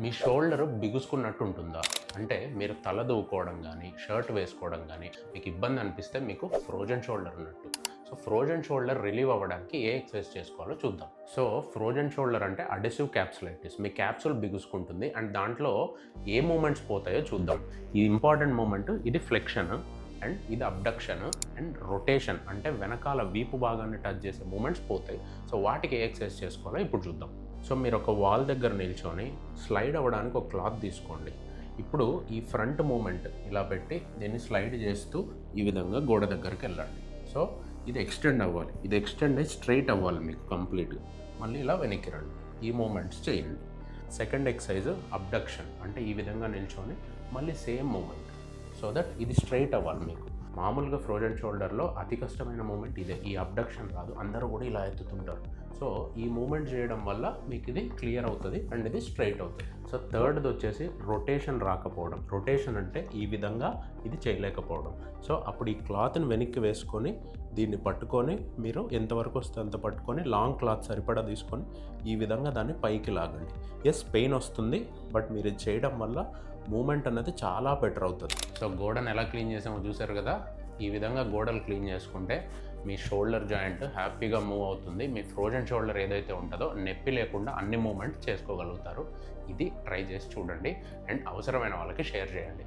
మీ shoulder బిగుసుకున్నట్టు ఉంటుందా? అంటే మీరు తల దూకోవడం గానీ, షర్ట్ వేసుకోవడం గానీ మీకు ఇబ్బంది అనిపిస్తే మీకు ఫ్రోజన్ షోల్డర్ ఉన్నట్టు. సో ఫ్రోజన్ షోల్డర్ రిలీవ్ అవ్వడానికి ఏ ఎక్సర్సైజ్ చేసుకోవాలో చూద్దాం. సో ఫ్రోజన్ షోల్డర్ అంటే adhesive capsulitis. Me capsule బిగుసుకుంటుంది and దాంట్లో ఏ మూమెంట్స్ పోతాయో చూద్దాం. ఈ ఇంపార్టెంట్ మూమెంట్ ఇది ఫ్లెక్షన్ అండ్ ఇది అబ్డక్షన్ అండ్ రొటేషన్ అంటే వెనకాల వీపు భాగాన్ని టచ్ చేసే మూమెంట్స్ పోతాయి. సో వాటికి ఏ ఎక్సర్సైజ్ చేసుకోవాలో ఇప్పుడు చూద్దాం. సో మీరు ఒక వాల్ దగ్గర నిల్చొని స్లైడ్ అవ్వడానికి ఒక క్లాత్ తీసుకోండి. ఇప్పుడు ఈ ఫ్రంట్ మూమెంట్ ఇలా పెట్టి దీన్ని స్లైడ్ చేస్తూ ఈ విధంగా గోడ దగ్గరికి వెళ్ళండి. సో ఇది ఎక్స్టెండ్ అవ్వాలి, ఇది ఎక్స్టెండ్ అయ్యి స్ట్రైట్ అవ్వాలి మీకు కంప్లీట్గా. మళ్ళీ ఇలా వెనక్కి రండి, ఈ మూమెంట్స్ చేయండి. సెకండ్ ఎక్సర్సైజ్ అబ్డక్షన్ అంటే ఈ విధంగా నిల్చొని మళ్ళీ సేమ్ మూమెంట్ సో దట్ ఇది స్ట్రైట్ అవ్వాలి మీకు. మామూలుగా ఫ్రోజన్ షోల్డర్లో అతి కష్టమైన మూమెంట్ ఇదే, ఈ అబ్డక్షన్ రాదు, అందరూ కూడా ఇలా ఎత్తుతుంటారు. సో ఈ మూమెంట్ చేయడం వల్ల మీకు ఇది క్లియర్ అవుతుంది అండ్ ఇది స్ట్రైట్ అవుతుంది. సో థర్డ్ది వచ్చేసి రొటేషన్ రాకపోవడం. రొటేషన్ అంటే ఈ విధంగా ఇది చేయలేకపోవడం. సో అప్పుడు ఈ క్లాత్ని వెనక్కి వేసుకొని దీన్ని పట్టుకొని మీరు ఎంతవరకు వస్తే అంత పట్టుకొని లాంగ్ క్లాత్ సరిపడా తీసుకొని ఈ విధంగా దాన్ని పైకి లాగండి. ఎస్ పెయిన్ వస్తుంది, బట్ మీరు ఇది చేయడం వల్ల మూమెంట్ అనేది చాలా బెటర్ అవుతుంది. సో గోడను ఎలా క్లీన్ చేసామో చూసారు కదా. ఈ విధంగా గోడలు క్లీన్ చేసుకుంటే మీ షోల్డర్ జాయింట్ హ్యాపీగా మూవ్ అవుతుంది. మీ ఫ్రోజన్ షోల్డర్ ఏదైతే ఉంటుందో నొప్పి లేకుండా అన్ని మూమెంట్స్ చేసుకోగలుగుతారు. ఇది ట్రై చేసి చూడండి అండ్ అవసరమైన వాళ్ళకి షేర్ చేయండి.